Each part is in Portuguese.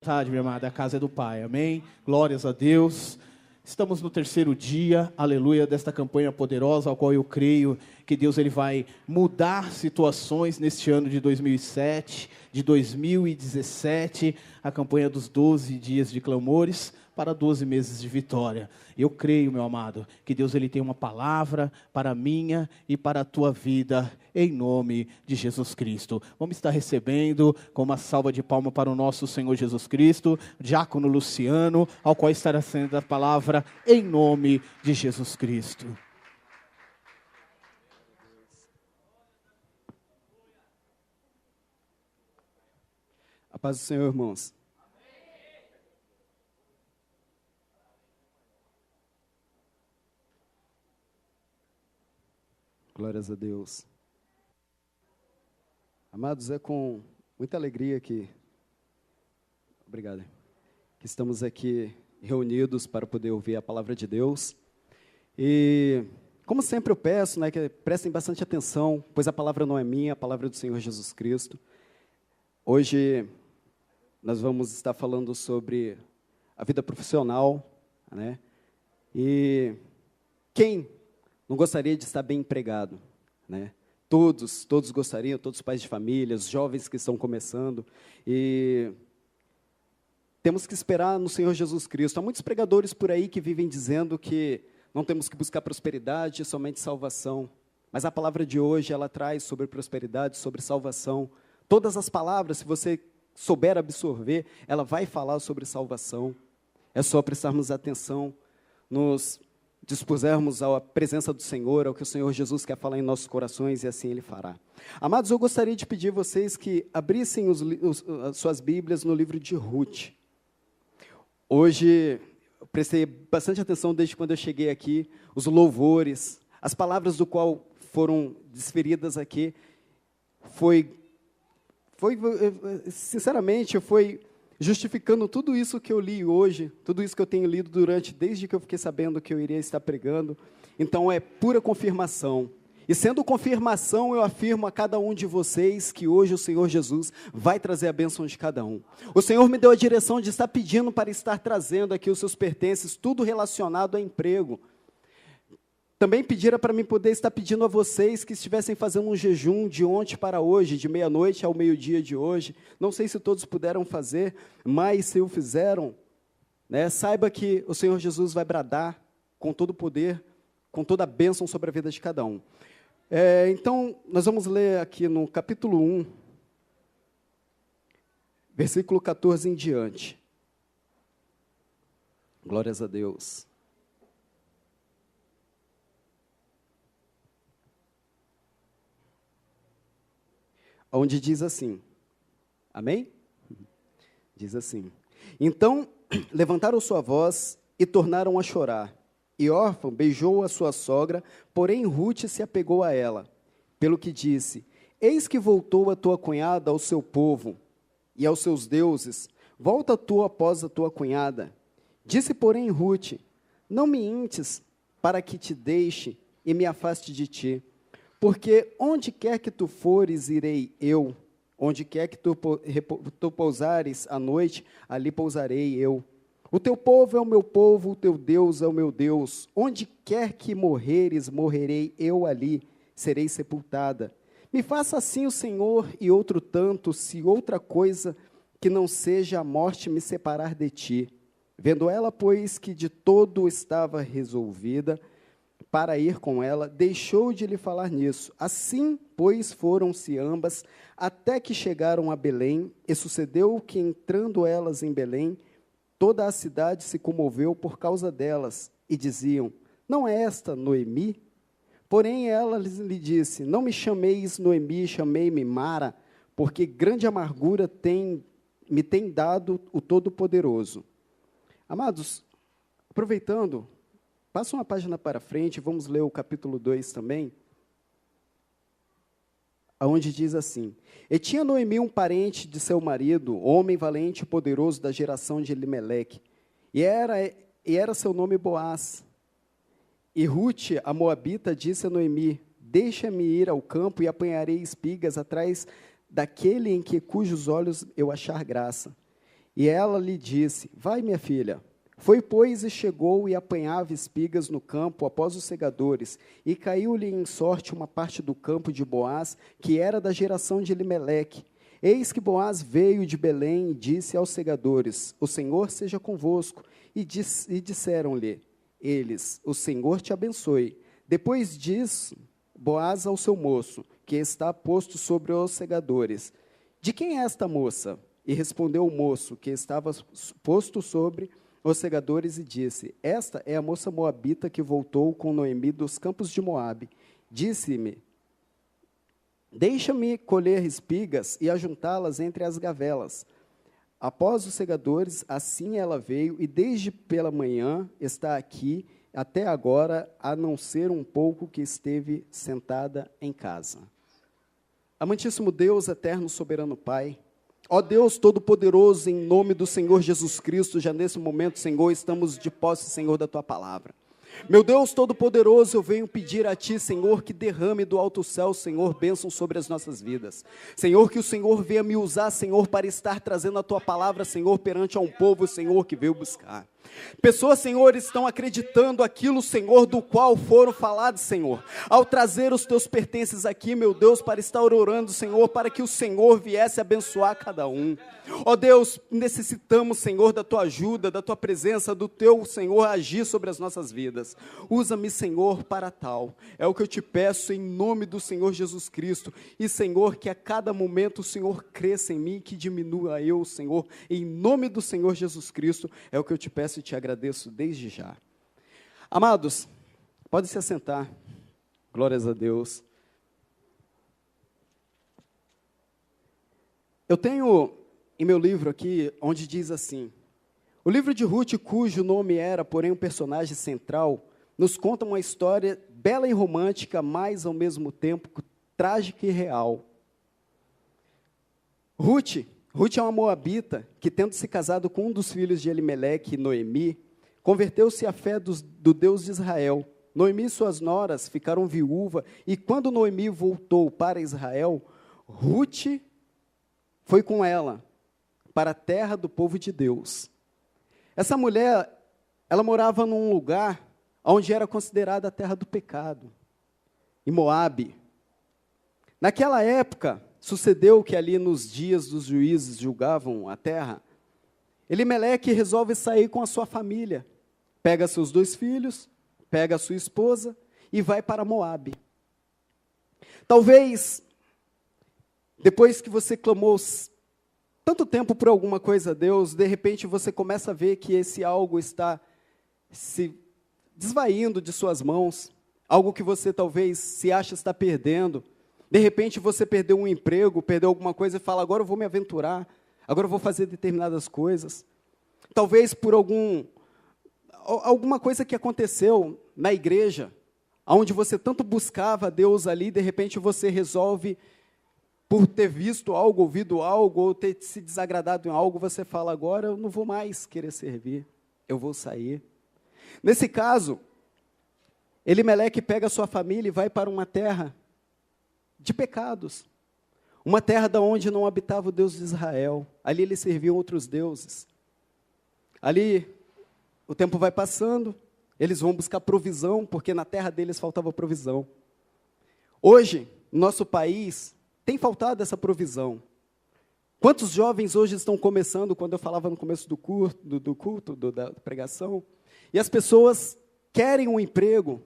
vontade, minha amada, a casa é do Pai, amém? Glórias a Deus. Estamos no terceiro dia, aleluia, desta campanha poderosa, ao qual eu creio que Deus ele vai mudar situações neste ano de 2007, de 2017, a campanha dos 12 dias de clamores para 12 meses de vitória. Eu creio, meu amado, que Deus ele tem uma palavra para a minha e para a tua vida, em nome de Jesus Cristo. Vamos estar recebendo com uma salva de palmas para o nosso Senhor Jesus Cristo, Diácono Luciano, ao qual estará sendo a palavra em nome de Jesus Cristo. A paz do Senhor, irmãos. Glórias a Deus. Amados, é com muita alegria que estamos aqui reunidos para poder ouvir a palavra de Deus. E, como sempre eu peço, que prestem bastante atenção, pois a palavra não é minha, a palavra é do Senhor Jesus Cristo. Hoje nós vamos estar falando sobre a vida profissional, E quem não gostaria de estar bem empregado, Todos gostariam, todos os pais de família, os jovens que estão começando, e temos que esperar no Senhor Jesus Cristo. Há muitos pregadores por aí que vivem dizendo que não temos que buscar prosperidade, somente salvação, mas a palavra de hoje, ela traz sobre prosperidade, sobre salvação. Todas as palavras, se você souber absorver, ela vai falar sobre salvação. É só prestarmos atenção, nos dispusermos à presença do Senhor, ao que o Senhor Jesus quer falar em nossos corações, e assim Ele fará. Amados, eu gostaria de pedir a vocês que abrissem as suas Bíblias no livro de Ruth. Hoje, eu prestei bastante atenção desde quando eu cheguei aqui, os louvores, as palavras do qual foram desferidas aqui, sinceramente, foi justificando tudo isso que eu li hoje, tudo isso que eu tenho lido desde que eu fiquei sabendo que eu iria estar pregando. Então, é pura confirmação. E sendo confirmação, eu afirmo a cada um de vocês que hoje o Senhor Jesus vai trazer a bênção de cada um. O Senhor me deu a direção de estar pedindo para estar trazendo aqui os seus pertences, tudo relacionado a emprego. Também pediram para mim poder estar pedindo a vocês que estivessem fazendo um jejum de ontem para hoje, de meia-noite ao meio-dia de hoje. Não sei se todos puderam fazer, mas se o fizeram, saiba que o Senhor Jesus vai bradar com todo o poder, com toda a bênção sobre a vida de cada um. Então, nós vamos ler aqui no capítulo 1, versículo 14 em diante. Glórias a Deus. Onde diz assim, amém? Diz assim: então levantaram sua voz e tornaram a chorar. E Orfa beijou a sua sogra, porém Ruth se apegou a ela, pelo que disse: eis que voltou a tua cunhada ao seu povo e aos seus deuses, volta tu após a tua cunhada. Disse, porém, Ruth: não me intes para que te deixe e me afaste de ti. Porque onde quer que tu fores, irei eu. Onde quer que tu pousares à noite, ali pousarei eu. O teu povo é o meu povo, o teu Deus é o meu Deus. Onde quer que morreres, morrerei eu ali, serei sepultada. Me faça assim o Senhor e outro tanto, se outra coisa que não seja a morte me separar de ti. Vendo ela, pois, que de todo estava resolvida para ir com ela, deixou de lhe falar nisso. Assim, pois, foram-se ambas, até que chegaram a Belém, e sucedeu que, entrando elas em Belém, toda a cidade se comoveu por causa delas, e diziam: não é esta Noemi? Porém, ela lhe disse: não me chameis Noemi, chamei-me Mara, porque grande amargura me tem dado o Todo-Poderoso. Amados, aproveitando, passa uma página para frente, vamos ler o capítulo 2 também, onde diz assim: e tinha Noemi um parente de seu marido, homem valente e poderoso da geração de Elimeleque, e era seu nome Boaz. E Ruth, a moabita, disse a Noemi: deixa-me ir ao campo e apanharei espigas atrás daquele em cujos olhos eu achar graça. E ela lhe disse: vai, minha filha. Foi, pois, e chegou e apanhava espigas no campo após os segadores, e caiu-lhe em sorte uma parte do campo de Boaz, que era da geração de Elimeleque. Eis que Boaz veio de Belém e disse aos segadores: o Senhor seja convosco. E disseram-lhe eles: o Senhor te abençoe. Depois disso, Boaz ao seu moço, que está posto sobre os segadores: de quem é esta moça? E respondeu o moço, que estava posto sobre os segadores, e disse: esta é a moça moabita que voltou com Noemi dos campos de Moabe. Disse-me: deixa-me colher espigas e ajuntá-las entre as gavelas. Após os segadores, assim ela veio, e desde pela manhã está aqui até agora, a não ser um pouco que esteve sentada em casa. Amantíssimo Deus, eterno, soberano Pai, ó Deus Todo-Poderoso, em nome do Senhor Jesus Cristo, já nesse momento, Senhor, estamos de posse, Senhor, da Tua palavra. Meu Deus Todo-Poderoso, eu venho pedir a Ti, Senhor, que derrame do alto céu, Senhor, bênção sobre as nossas vidas. Senhor, que o Senhor venha me usar, Senhor, para estar trazendo a Tua palavra, Senhor, perante a um povo, Senhor, que veio buscar. Pessoas, Senhor, estão acreditando aquilo, Senhor, do qual foram falados, Senhor. Ao trazer os Teus pertences aqui, meu Deus, para estar orando, Senhor, para que o Senhor viesse abençoar cada um. Ó Deus, necessitamos, Senhor, da Tua ajuda, da Tua presença, do Teu, Senhor, agir sobre as nossas vidas. Usa-me, Senhor, para tal. É o que eu te peço em nome do Senhor Jesus Cristo. E, Senhor, que a cada momento o Senhor cresça em mim, que diminua eu, Senhor. Em nome do Senhor Jesus Cristo, é o que eu te peço e te agradeço desde já. Amados, pode se assentar. Glórias a Deus. Eu tenho em meu livro aqui, onde diz assim: o livro de Ruth, cujo nome era, porém, um personagem central, nos conta uma história bela e romântica, mas, ao mesmo tempo, trágica e real. Ruth é uma moabita que, tendo se casado com um dos filhos de Elimeleque, Noemi, converteu-se à fé do Deus de Israel. Noemi e suas noras ficaram viúvas, e quando Noemi voltou para Israel, Ruth foi com ela para a terra do povo de Deus. Essa mulher, ela morava num lugar onde era considerada a terra do pecado, em Moabe. Naquela época, sucedeu que ali nos dias dos juízes julgavam a terra, Elimeleque resolve sair com a sua família, pega seus 2 filhos, pega a sua esposa e vai para Moabe. Talvez, depois que você clamou tanto tempo por alguma coisa a Deus, de repente você começa a ver que esse algo está se desvaindo de suas mãos, algo que você talvez se acha estar perdendo. De repente você perdeu um emprego, perdeu alguma coisa e fala: agora eu vou me aventurar, agora eu vou fazer determinadas coisas. Talvez por alguma coisa que aconteceu na igreja, onde você tanto buscava a Deus ali, de repente você resolve, por ter visto algo, ouvido algo, ou ter se desagradado em algo, você fala: agora eu não vou mais querer servir, eu vou sair. Nesse caso, Elimeleque pega a sua família e vai para uma terra de pecados, uma terra da onde não habitava o Deus de Israel. Ali eles serviam outros deuses. Ali o tempo vai passando, eles vão buscar provisão, porque na terra deles faltava provisão. Hoje, no nosso país, tem faltado essa provisão. Quantos jovens hoje estão começando, quando eu falava no começo do culto, da pregação, e as pessoas querem um emprego,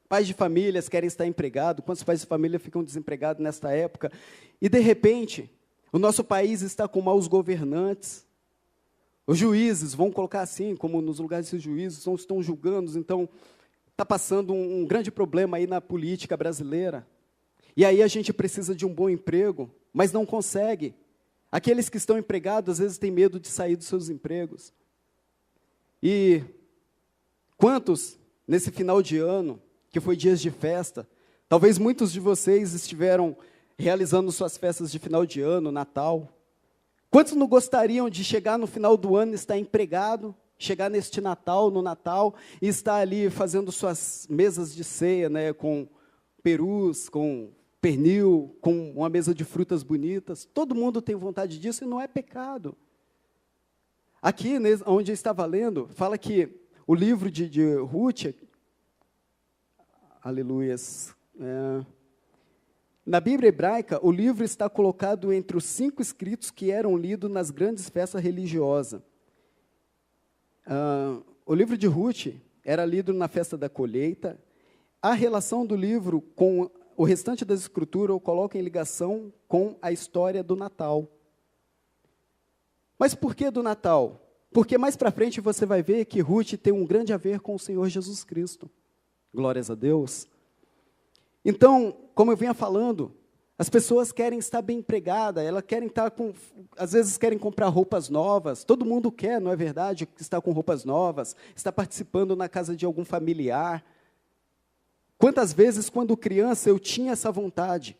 pais de famílias querem estar empregados, quantos pais de família ficam desempregados nesta época, e de repente, o nosso país está com maus governantes, os juízes, vão colocar assim, como nos lugares de juízes, estão julgando, então, está passando um grande problema aí na política brasileira. E aí a gente precisa de um bom emprego, mas não consegue. Aqueles que estão empregados, às vezes, têm medo de sair dos seus empregos. E quantos, nesse final de ano, que foi dias de festa, talvez muitos de vocês estiveram realizando suas festas de final de ano, Natal. Quantos não gostariam de chegar no final do ano e estar empregado, chegar neste Natal, no Natal, e estar ali fazendo suas mesas de ceia, né, com perus, com pernil, com uma mesa de frutas bonitas? Todo mundo tem vontade disso e não é pecado. Aqui, onde eu estava lendo, fala que o livro de Ruth, aleluias, na Bíblia hebraica, o livro está colocado entre os 5 escritos que eram lidos nas grandes festas religiosas. O livro de Ruth era lido na festa da colheita. A relação do livro com o restante das escrituras o coloca em ligação com a história do Natal. Mas por que do Natal? Porque mais para frente você vai ver que Ruth tem um grande a ver com o Senhor Jesus Cristo. Glórias a Deus. Então, como eu vinha falando, as pessoas querem estar bem empregadas, elas querem estar às vezes querem comprar roupas novas, todo mundo quer, não é verdade, estar com roupas novas, estar participando na casa de algum familiar. Quantas vezes, quando criança, eu tinha essa vontade?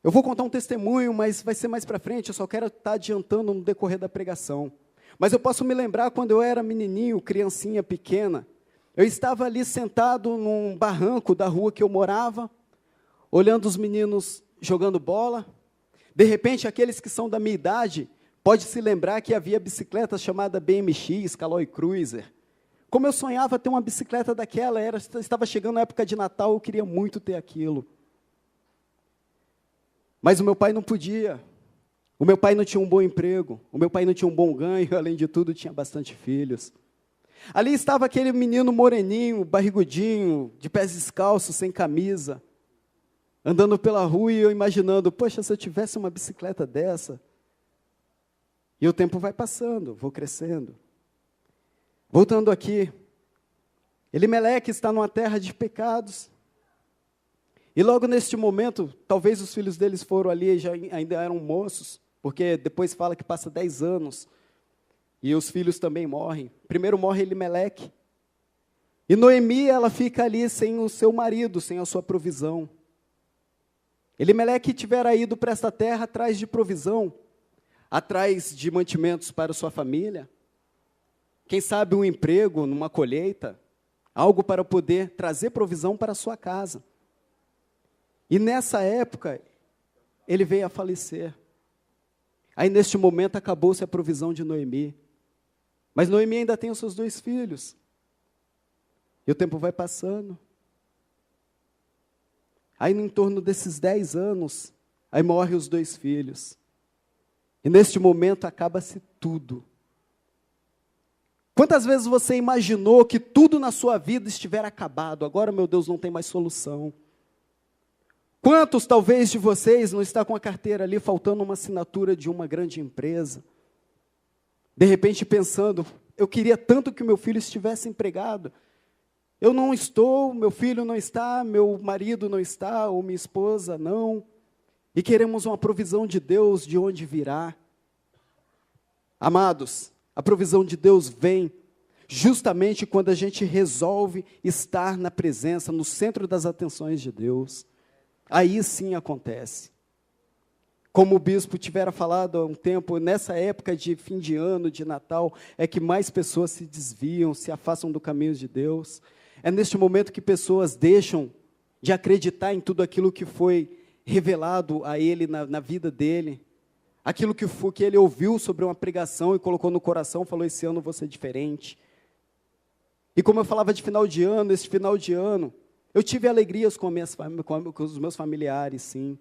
Eu vou contar um testemunho, mas vai ser mais para frente, eu só quero estar adiantando no decorrer da pregação. Mas eu posso me lembrar quando eu era menininho, criancinha pequena, eu estava ali sentado num barranco da rua que eu morava, olhando os meninos jogando bola. De repente, aqueles que são da minha idade, pode se lembrar que havia bicicleta chamada BMX, Caloi Cruiser. Como eu sonhava ter uma bicicleta daquela, estava chegando a época de Natal, eu queria muito ter aquilo. Mas o meu pai não podia. O meu pai não tinha um bom emprego. O meu pai não tinha um bom ganho. Além de tudo, tinha bastante filhos. Ali estava aquele menino moreninho, barrigudinho, de pés descalços, sem camisa, andando pela rua e eu imaginando, poxa, se eu tivesse uma bicicleta dessa. E o tempo vai passando, vou crescendo. Voltando aqui, Elimeleque está numa terra de pecados. E logo neste momento, talvez os filhos deles foram ali e ainda eram moços, porque depois fala que passa 10 anos, e os filhos também morrem. Primeiro morre Elimeleque. E Noemi, ela fica ali sem o seu marido, sem a sua provisão. Elimeleque tivera ido para esta terra atrás de provisão, atrás de mantimentos para sua família, quem sabe um emprego numa colheita, algo para poder trazer provisão para a sua casa. E nessa época, ele veio a falecer. Aí neste momento acabou-se a provisão de Noemi. Mas Noemi ainda tem os seus 2 filhos. E o tempo vai passando. Aí, em torno desses 10 anos, aí morrem os 2 filhos. E neste momento acaba-se tudo. Quantas vezes você imaginou que tudo na sua vida estiver acabado? Agora, meu Deus, não tem mais solução. Quantos, talvez, de vocês não está com a carteira ali, faltando uma assinatura de uma grande empresa? De repente pensando, eu queria tanto que o meu filho estivesse empregado. Eu não estou, meu filho não está, meu marido não está, ou minha esposa não. E queremos uma provisão de Deus, de onde virá. Amados, a provisão de Deus vem justamente quando a gente resolve estar na presença, no centro das atenções de Deus. Aí sim acontece. Como o bispo tivera falado há um tempo, nessa época de fim de ano, de Natal, é que mais pessoas se desviam, se afastam do caminho de Deus. É neste momento que pessoas deixam de acreditar em tudo aquilo que foi revelado a ele na vida dele. Aquilo que ele ouviu sobre uma pregação e colocou no coração, falou, esse ano eu vou ser diferente. E como eu falava de final de ano, esse final de ano, eu tive alegrias com os meus familiares, sim.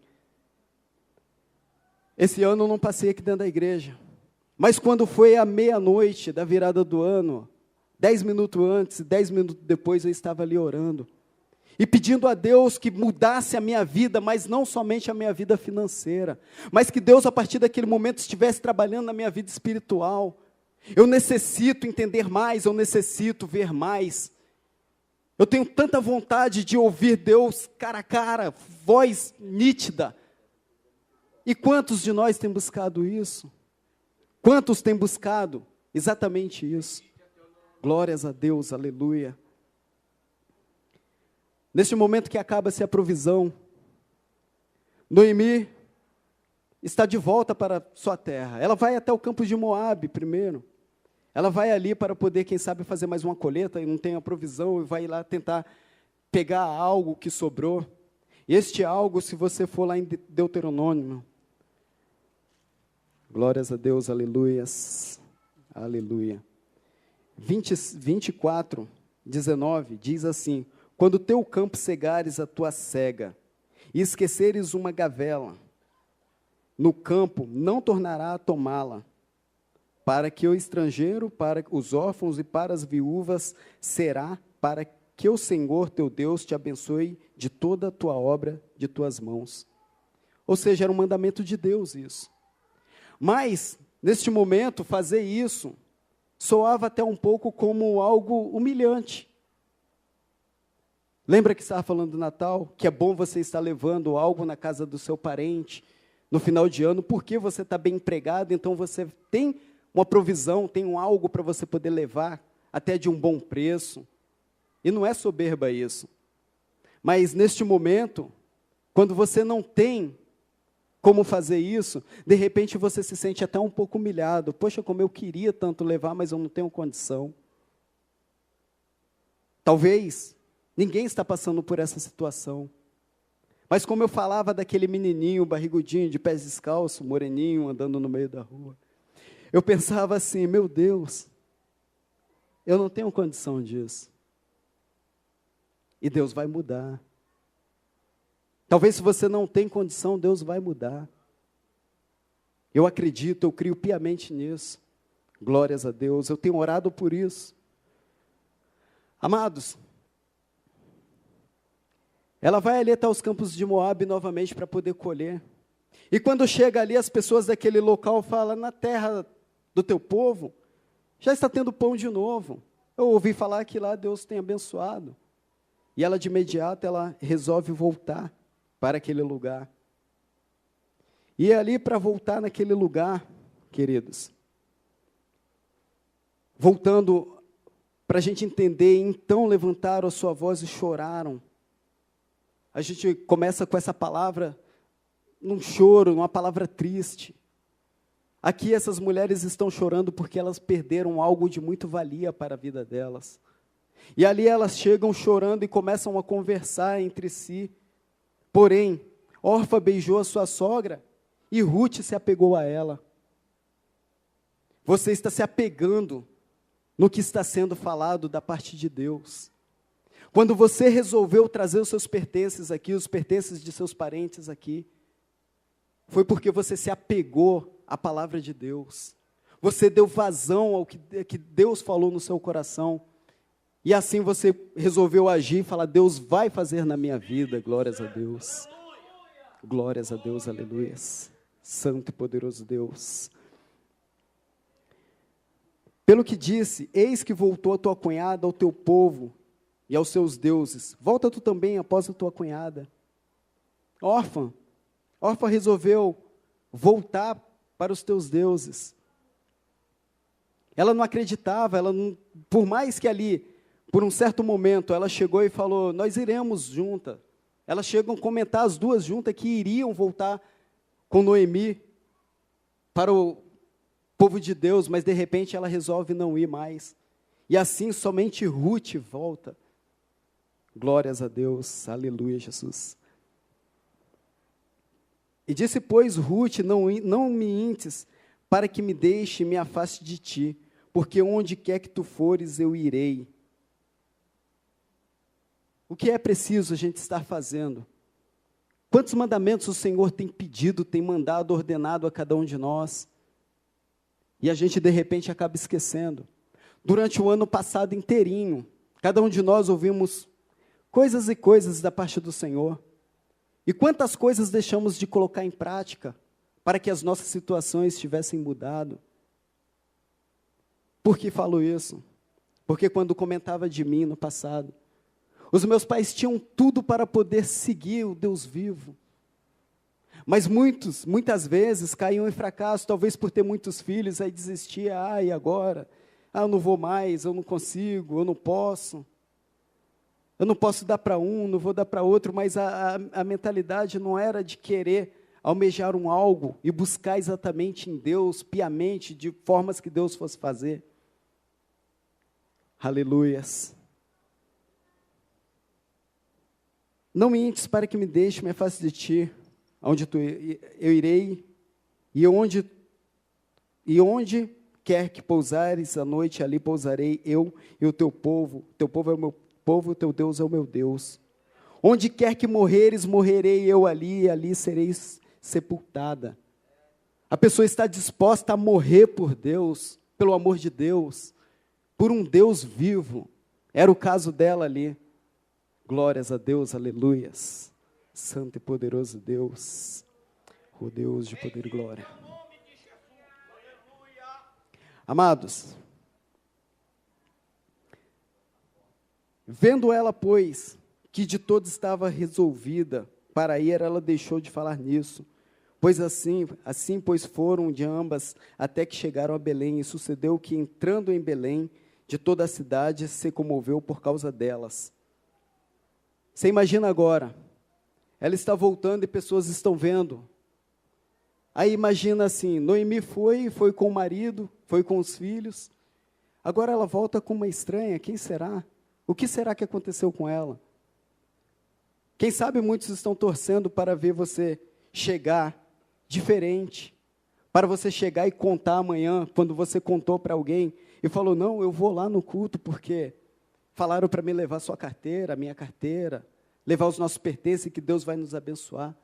Esse ano eu não passei aqui dentro da igreja. Mas quando foi a meia-noite da virada do ano, 10 minutos antes, 10 minutos depois, eu estava ali orando. E pedindo a Deus que mudasse a minha vida, mas não somente a minha vida financeira. Mas que Deus, a partir daquele momento, estivesse trabalhando na minha vida espiritual. Eu necessito entender mais, eu necessito ver mais. Eu tenho tanta vontade de ouvir Deus cara a cara, voz nítida. E quantos de nós têm buscado isso? Quantos têm buscado exatamente isso? Glórias a Deus, aleluia. Neste momento que acaba-se a provisão, Noemi está de volta para sua terra. Ela vai até o campo de Moabe primeiro. Ela vai ali para poder, quem sabe, fazer mais uma colheita e não tem a provisão e vai lá tentar pegar algo que sobrou. E este algo, se você for lá em Deuteronômio, glórias a Deus, aleluias. Aleluia. 24, 19, diz assim: quando teu campo cegares a tua cega, e esqueceres uma gavela no campo, não tornará a tomá-la, para que o estrangeiro, para os órfãos e para as viúvas será, para que o Senhor teu Deus te abençoe de toda a tua obra de tuas mãos. Ou seja, era um mandamento de Deus isso. Mas, neste momento, fazer isso soava até um pouco como algo humilhante. Lembra que estava falando do Natal? Que é bom você estar levando algo na casa do seu parente no final de ano, porque você está bem empregado, então você tem uma provisão, tem um algo para você poder levar, até de um bom preço. E não é soberba isso. Mas neste momento, quando você não tem como fazer isso, de repente você se sente até um pouco humilhado. Poxa, como eu queria tanto levar, mas eu não tenho condição. Talvez ninguém está passando por essa situação. Mas como eu falava daquele menininho barrigudinho, de pés descalços, moreninho, andando no meio da rua, eu pensava assim, meu Deus, eu não tenho condição disso. E Deus vai mudar. Talvez se você não tem condição, Deus vai mudar. Eu acredito, eu crio piamente nisso. Glórias a Deus, eu tenho orado por isso. Amados, ela vai ali até os campos de Moabe novamente para poder colher. E quando chega ali, as pessoas daquele local falam, na terra do teu povo, já está tendo pão de novo. Eu ouvi falar que lá Deus tem abençoado. E ela de imediato, ela resolve voltar para aquele lugar. E ali para voltar naquele lugar, queridos, voltando para a gente entender, então levantaram a sua voz e choraram. A gente começa com essa palavra, num choro, numa palavra triste. Aqui essas mulheres estão chorando porque elas perderam algo de muito valia para a vida delas. E ali elas chegam chorando e começam a conversar entre si. Porém, Orfa beijou a sua sogra e Ruth se apegou a ela. Você está se apegando no que está sendo falado da parte de Deus. Quando você resolveu trazer os seus pertences aqui, os pertences de seus parentes aqui, foi porque você se apegou à palavra de Deus. Você deu vazão ao que Deus falou no seu coração. E assim você resolveu agir e falar, Deus vai fazer na minha vida, glórias a Deus. Glórias a Deus, aleluias. Santo e poderoso Deus. Pelo que disse, eis que voltou a tua cunhada ao teu povo e aos seus deuses. Volta tu também após a tua cunhada. Órfã resolveu voltar para os teus deuses. Ela não acreditava, por mais que ali, por um certo momento, ela chegou e falou, nós iremos juntas. Elas chegam a comentar as duas juntas que iriam voltar com Noemi para o povo de Deus, mas de repente ela resolve não ir mais. E assim somente Ruth volta. Glórias a Deus, aleluia, Jesus. E disse, pois, Ruth, não me intes, para que me deixe e me afaste de ti, porque onde quer que tu fores, eu irei. O que é preciso a gente estar fazendo? Quantos mandamentos o Senhor tem pedido, tem mandado, ordenado a cada um de nós? E a gente, de repente, acaba esquecendo. Durante o ano passado inteirinho, cada um de nós ouvimos coisas e coisas da parte do Senhor. E quantas coisas deixamos de colocar em prática para que as nossas situações tivessem mudado? Por que falo isso? Porque quando comentava de mim no passado, os meus pais tinham tudo para poder seguir o Deus vivo. Mas muitas vezes caíam em fracasso, talvez por ter muitos filhos, aí desistia, e agora? Eu não vou mais, eu não consigo, eu não posso. Eu não posso dar para um, não vou dar para outro, mas a mentalidade não era de querer almejar um algo e buscar exatamente em Deus, piamente, de formas que Deus fosse fazer. Aleluias. Não me intes para que me deixe, me afaste de ti, eu irei, e onde quer que pousares a noite, ali pousarei eu e o teu povo é o meu povo, o teu Deus é o meu Deus. Onde quer que morreres, morrerei eu ali, e ali sereis sepultada. A pessoa está disposta a morrer por Deus, pelo amor de Deus, por um Deus vivo. Era o caso dela ali. Glórias a Deus, aleluias. Santo e poderoso Deus, o Deus de poder e glória. Amados, vendo ela, pois, que de todo estava resolvida para ir, ela deixou de falar nisso. Pois assim, pois foram de ambas, até que chegaram a Belém, e sucedeu que, entrando em Belém, de toda a cidade se comoveu por causa delas. Você imagina agora, ela está voltando e pessoas estão vendo. Aí imagina assim, Noemi foi com o marido, foi com os filhos, agora ela volta com uma estranha, quem será? O que será que aconteceu com ela? Quem sabe muitos estão torcendo para ver você chegar diferente, para você chegar e contar amanhã, quando você contou para alguém, e falou, não, eu vou lá no culto, porque falaram para mim levar sua carteira, a minha carteira, levar os nossos pertences, que Deus vai nos abençoar.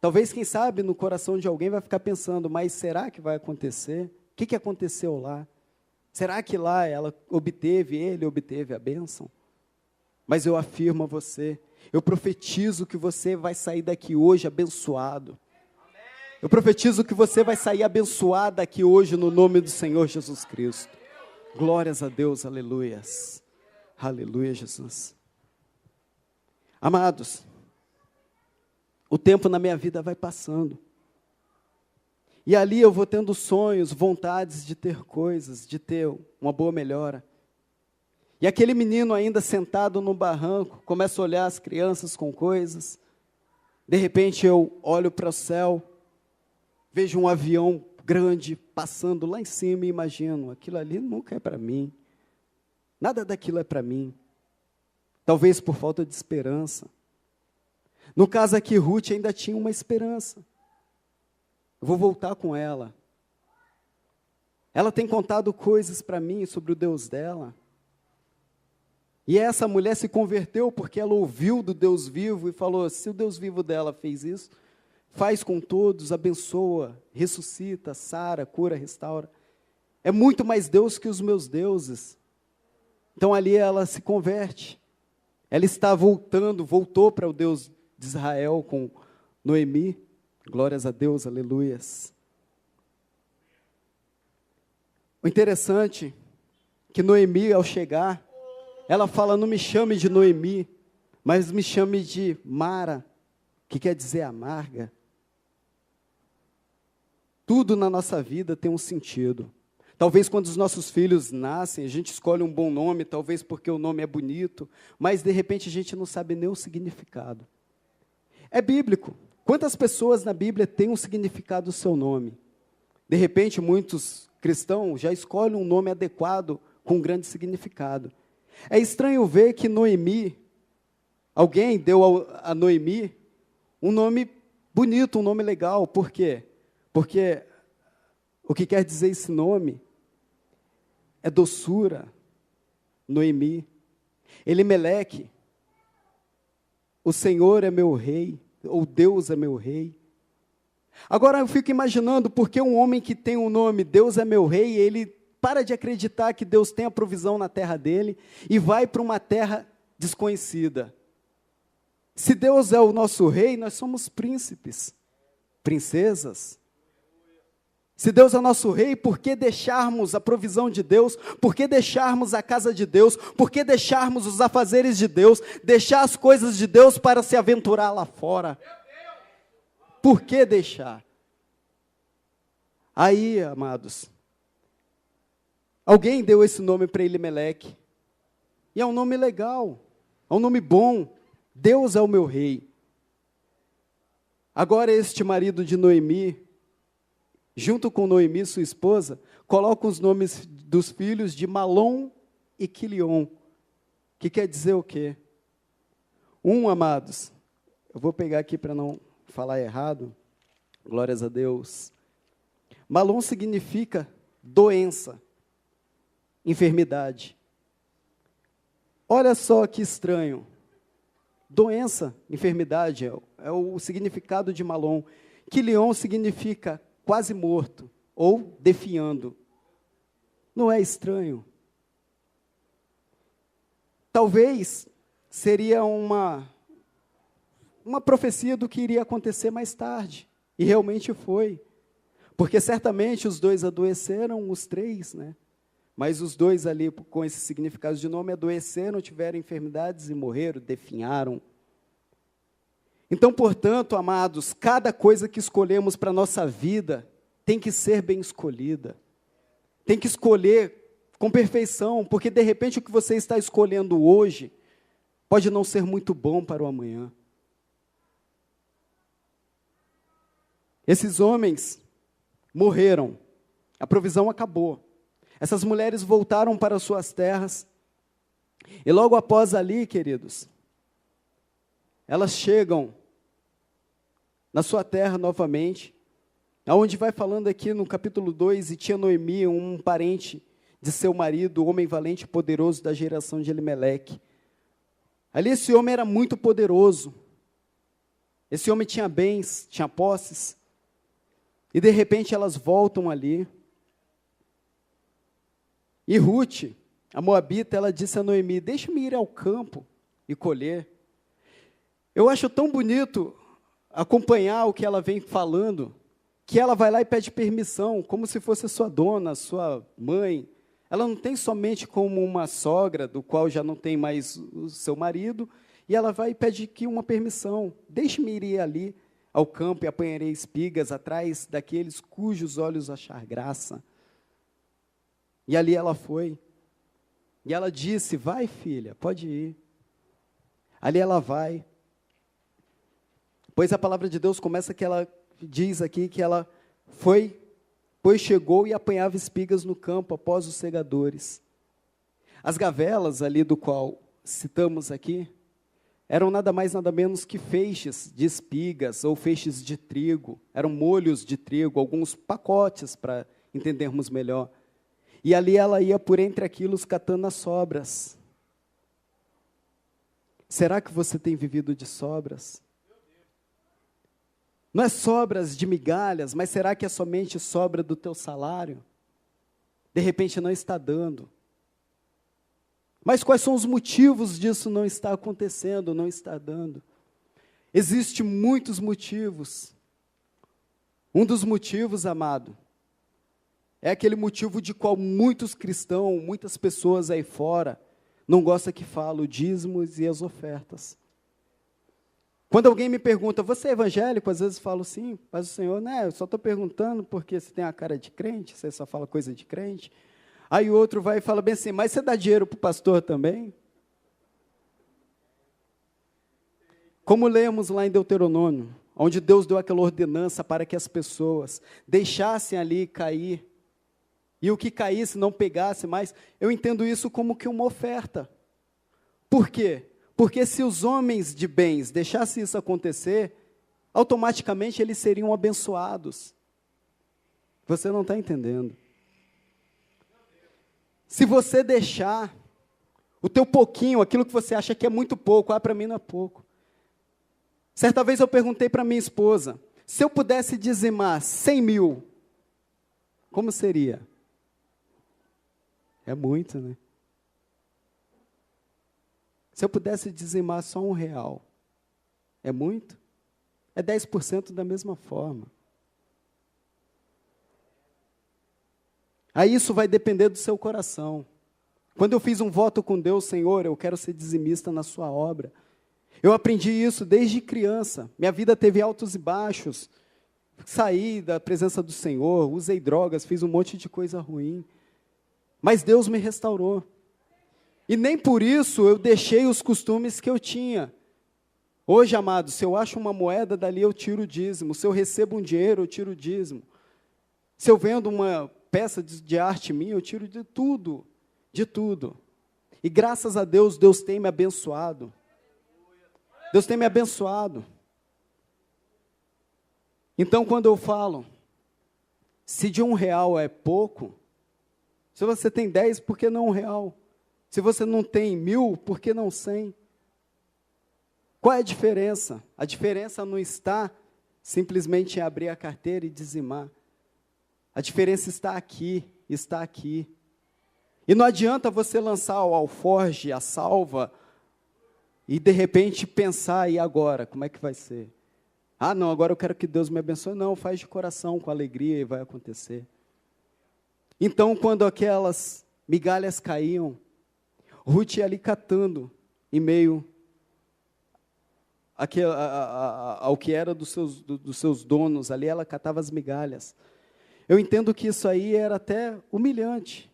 Talvez, quem sabe, no coração de alguém vai ficar pensando, mas será que vai acontecer? O que aconteceu lá? Será que lá ele obteve a bênção? Mas eu afirmo a você, eu profetizo que você vai sair daqui hoje abençoado. Eu profetizo que você vai sair abençoado daqui hoje no nome do Senhor Jesus Cristo. Glórias a Deus, aleluias. Aleluia, Jesus. Amados, o tempo na minha vida vai passando. E ali eu vou tendo sonhos, vontades de ter coisas, de ter uma boa melhora. E aquele menino ainda sentado no barranco, começa a olhar as crianças com coisas. De repente eu olho para o céu, vejo um avião grande passando lá em cima e imagino, aquilo ali nunca é para mim. Nada daquilo é para mim. Talvez por falta de esperança. No caso aqui, Ruth ainda tinha uma esperança. Eu vou voltar com ela. Ela tem contado coisas para mim sobre o Deus dela. E essa mulher se converteu porque ela ouviu do Deus vivo e falou, se o Deus vivo dela fez isso, faz com todos, abençoa, ressuscita, sara, cura, restaura. É muito mais Deus que os meus deuses. Então ali ela se converte. Ela está voltou para o Deus de Israel com Noemi. Glórias a Deus, aleluias. O interessante é que Noemi, ao chegar, ela fala, não me chame de Noemi, mas me chame de Mara, que quer dizer amarga. Tudo na nossa vida tem um sentido. Talvez quando os nossos filhos nascem, a gente escolhe um bom nome, talvez porque o nome é bonito, mas de repente a gente não sabe nem o significado. É bíblico. Quantas pessoas na Bíblia têm um significado do seu nome? De repente, muitos cristãos já escolhem um nome adequado com um grande significado. É estranho ver que Noemi, alguém deu a Noemi um nome bonito, um nome legal. Por quê? Porque o que quer dizer esse nome é doçura, Noemi. Elimeleque, o Senhor é meu rei, ou Deus é meu rei. Agora eu fico imaginando porque um homem que tem o nome Deus é meu rei, ele para de acreditar que Deus tem a provisão na terra dele e vai para uma terra desconhecida. Se Deus é o nosso rei, nós somos príncipes, princesas. Se Deus é nosso rei, por que deixarmos a provisão de Deus? Por que deixarmos a casa de Deus? Por que deixarmos os afazeres de Deus? Deixar as coisas de Deus para se aventurar lá fora? Por que deixar? Aí, amados, alguém deu esse nome para Elimeleque. E é um nome legal, é um nome bom. Deus é o meu rei. Agora este marido de Noemi, junto com Noemi, sua esposa, coloca os nomes dos filhos de Malom e Quilion, que quer dizer o quê? Amados, eu vou pegar aqui para não falar errado, glórias a Deus. Malom significa doença, enfermidade. Olha só que estranho. Doença, enfermidade, é o significado de Malom. Quilion significa quase morto, ou definhando. Não é estranho? Talvez seria uma profecia do que iria acontecer mais tarde. E realmente foi. Porque certamente os dois adoeceram, os três, né? Mas os dois ali, com esse significado de nome, adoeceram, tiveram enfermidades e morreram, definharam. Então, portanto, amados, cada coisa que escolhemos para a nossa vida tem que ser bem escolhida. Tem que escolher com perfeição, porque de repente o que você está escolhendo hoje pode não ser muito bom para o amanhã. Esses homens morreram, a provisão acabou. Essas mulheres voltaram para suas terras, e logo após ali, queridos, elas chegam na sua terra novamente, aonde vai falando aqui no capítulo 2, e tinha Noemi, um parente de seu marido, homem valente e poderoso da geração de Elimeleque. Ali esse homem era muito poderoso, esse homem tinha bens, tinha posses, e de repente elas voltam ali. E Ruth, a moabita, ela disse a Noemi, deixa-me ir ao campo e colher. Eu acho tão bonito acompanhar o que ela vem falando, que ela vai lá e pede permissão, como se fosse sua dona, sua mãe. Ela não tem somente como uma sogra, do qual já não tem mais o seu marido, e ela vai e pede aqui uma permissão. Deixe-me ir ali ao campo e apanharei espigas atrás daqueles cujos olhos achar graça. E ali ela foi. E ela disse, vai filha, pode ir. Ali ela vai. Pois a palavra de Deus começa que ela diz aqui que ela foi, pois chegou e apanhava espigas no campo após os segadores. As gavelas ali do qual citamos aqui, eram nada mais nada menos que feixes de espigas ou feixes de trigo, eram molhos de trigo, alguns pacotes para entendermos melhor. E ali ela ia por entre aquilo catando as sobras. Será que você tem vivido de sobras? Não é sobras de migalhas, mas será que é somente sobra do teu salário? De repente não está dando. Mas quais são os motivos disso não estar acontecendo, não estar dando? Existem muitos motivos. Um dos motivos, amado, é aquele motivo de qual muitos cristãos, muitas pessoas aí fora, não gostam que falo, os dízimos e as ofertas. Quando alguém me pergunta, você é evangélico? Às vezes eu falo sim, mas o Senhor, né, eu só estou perguntando porque você tem a cara de crente, você só fala coisa de crente. Aí o outro vai e fala bem assim, mas você dá dinheiro para o pastor também? Como lemos lá em Deuteronômio, onde Deus deu aquela ordenança para que as pessoas deixassem ali cair, e o que caísse não pegasse mais, eu entendo isso como que uma oferta. Por quê? Porque se os homens de bens deixassem isso acontecer, automaticamente eles seriam abençoados. Você não está entendendo. Se você deixar o teu pouquinho, aquilo que você acha que é muito pouco, para mim não é pouco. Certa vez eu perguntei para minha esposa, se eu pudesse dizimar 100 mil, como seria? É muito, né? Se eu pudesse dizimar só R$1, é muito? É 10% da mesma forma. Aí isso vai depender do seu coração. Quando eu fiz um voto com Deus, Senhor, eu quero ser dizimista na sua obra. Eu aprendi isso desde criança. Minha vida teve altos e baixos. Saí da presença do Senhor, usei drogas, fiz um monte de coisa ruim. Mas Deus me restaurou. E nem por isso eu deixei os costumes que eu tinha. Hoje, amados, se eu acho uma moeda, dali eu tiro o dízimo. Se eu recebo um dinheiro, eu tiro o dízimo. Se eu vendo uma peça de arte minha, eu tiro de tudo. De tudo. E graças a Deus, Deus tem me abençoado. Deus tem me abençoado. Então, quando eu falo Se de R$1 é pouco, se você tem 10, por que não R$1? Se você não tem 1.000, por que não 100? Qual é a diferença? A diferença não está simplesmente em abrir a carteira e dizimar. A diferença está aqui, está aqui. E não adianta você lançar o alforje, a salva, e de repente pensar, e agora, como é que vai ser? Ah, não, agora eu quero que Deus me abençoe. Não, faz de coração, com alegria, e vai acontecer. Então, quando aquelas migalhas caíam, Ruth ia ali catando, em meio ao que era dos seus donos, ali ela catava as migalhas. Eu entendo que isso aí era até humilhante.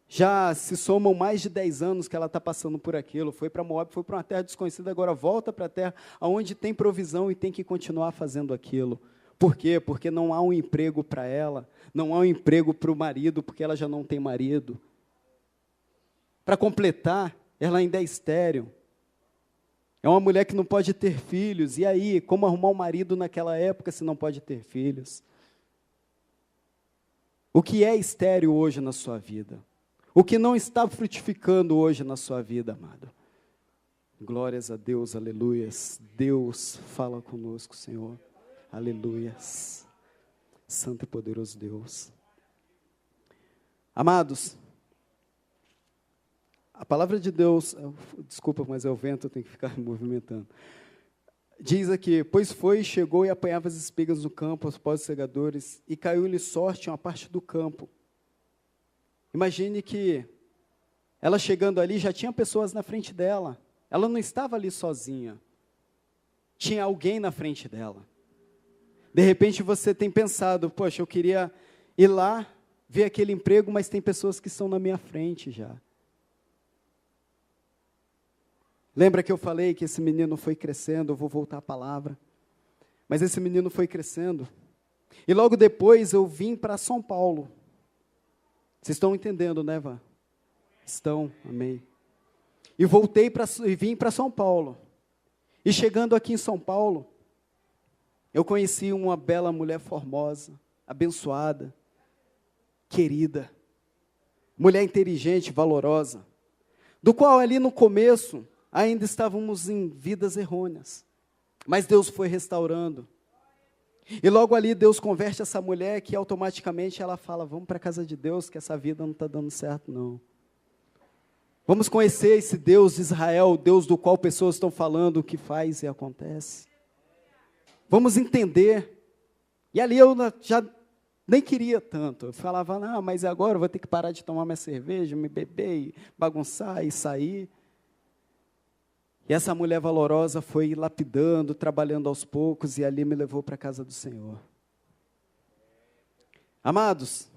Já se somam mais de 10 anos que ela está passando por aquilo, foi para Moab, foi para uma terra desconhecida, agora volta para a terra onde tem provisão e tem que continuar fazendo aquilo. Por quê? Porque não há um emprego para ela, não há um emprego para o marido, porque ela já não tem marido. Para completar, ela ainda é estéril. É uma mulher que não pode ter filhos, e aí, como arrumar um marido naquela época se não pode ter filhos? O que é estéril hoje na sua vida? O que não está frutificando hoje na sua vida, amado? Glórias a Deus, aleluias. Deus fala conosco, Senhor. Aleluias. Santo e poderoso Deus. Amados, a palavra de Deus, desculpa, mas é o vento, eu tenho que ficar me movimentando. Diz aqui, pois foi, chegou e apanhava as espigas no campo, aos pós segadores, e caiu-lhe sorte em uma parte do campo. Imagine que ela chegando ali, já tinha pessoas na frente dela. Ela não estava ali sozinha. Tinha alguém na frente dela. De repente você tem pensado, poxa, eu queria ir lá, ver aquele emprego, mas tem pessoas que estão na minha frente já. Lembra que eu falei que esse menino foi crescendo, eu vou voltar à palavra. Mas esse menino foi crescendo. E logo depois eu vim para São Paulo. Vocês estão entendendo, né, Vá? Estão, amém. E vim para São Paulo. E chegando aqui em São Paulo, eu conheci uma bela mulher formosa, abençoada, querida, mulher inteligente, valorosa, do qual ali no começo ainda estávamos em vidas errôneas, mas Deus foi restaurando. E logo ali Deus converte essa mulher que automaticamente ela fala, vamos para a casa de Deus que essa vida não está dando certo não. Vamos conhecer esse Deus de Israel, o Deus do qual pessoas estão falando o que faz e acontece. Vamos entender. E ali eu já nem queria tanto. Eu falava, não, mas agora eu vou ter que parar de tomar minha cerveja, me beber, e bagunçar e sair. E essa mulher valorosa foi lapidando, trabalhando aos poucos, e ali me levou para a casa do Senhor. Amados,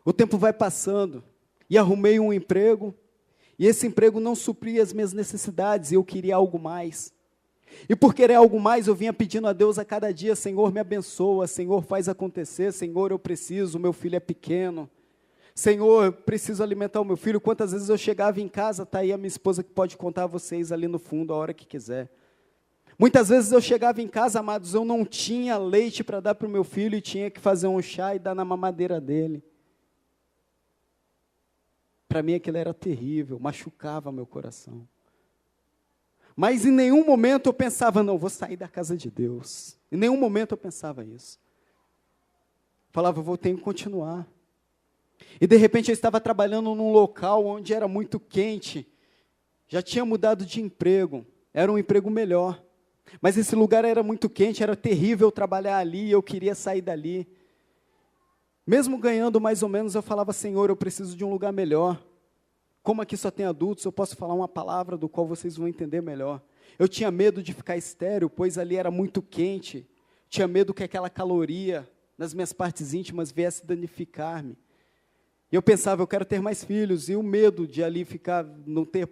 o tempo vai passando, e arrumei um emprego, e esse emprego não supria as minhas necessidades, e eu queria algo mais. E por querer algo mais, eu vinha pedindo a Deus a cada dia, Senhor, me abençoa, Senhor, faz acontecer, Senhor, eu preciso, meu filho é pequeno. Senhor, eu preciso alimentar o meu filho. Quantas vezes eu chegava em casa, está aí a minha esposa que pode contar a vocês ali no fundo, a hora que quiser. Muitas vezes eu chegava em casa, amados, eu não tinha leite para dar para o meu filho e tinha que fazer um chá e dar na mamadeira dele. Para mim aquilo era terrível, machucava meu coração. Mas em nenhum momento eu pensava, não, vou sair da casa de Deus. Em nenhum momento eu pensava isso. Falava, vou ter que continuar. E de repente eu estava trabalhando num local onde era muito quente, já tinha mudado de emprego, era um emprego melhor, mas esse lugar era muito quente, era terrível trabalhar ali, eu queria sair dali. Mesmo ganhando mais ou menos, eu falava, Senhor, eu preciso de um lugar melhor. Como aqui só tem adultos, eu posso falar uma palavra do qual vocês vão entender melhor. Eu tinha medo de ficar estéril, pois ali era muito quente, tinha medo que aquela caloria nas minhas partes íntimas viesse danificar-me. E eu pensava, eu quero ter mais filhos, e o medo de ali ficar,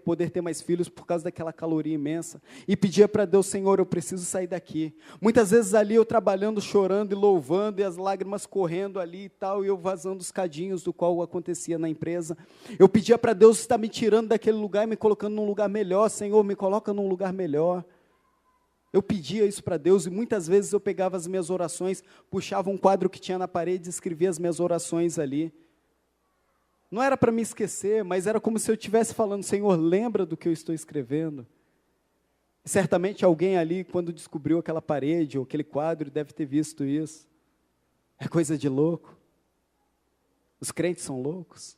poder ter mais filhos por causa daquela caloria imensa. E pedia para Deus, Senhor, eu preciso sair daqui. Muitas vezes ali eu trabalhando, chorando e louvando, e as lágrimas correndo ali e tal, e eu vazando os cadinhos do qual acontecia na empresa. Eu pedia para Deus estar me tirando daquele lugar e me colocando num lugar melhor. Senhor, me coloca num lugar melhor. Eu pedia isso para Deus e muitas vezes eu pegava as minhas orações, puxava um quadro que tinha na parede e escrevia as minhas orações ali. Não era para me esquecer, mas era como se eu estivesse falando, Senhor, lembra do que eu estou escrevendo. E certamente alguém ali, quando descobriu aquela parede ou aquele quadro, deve ter visto isso. É coisa de louco. Os crentes são loucos.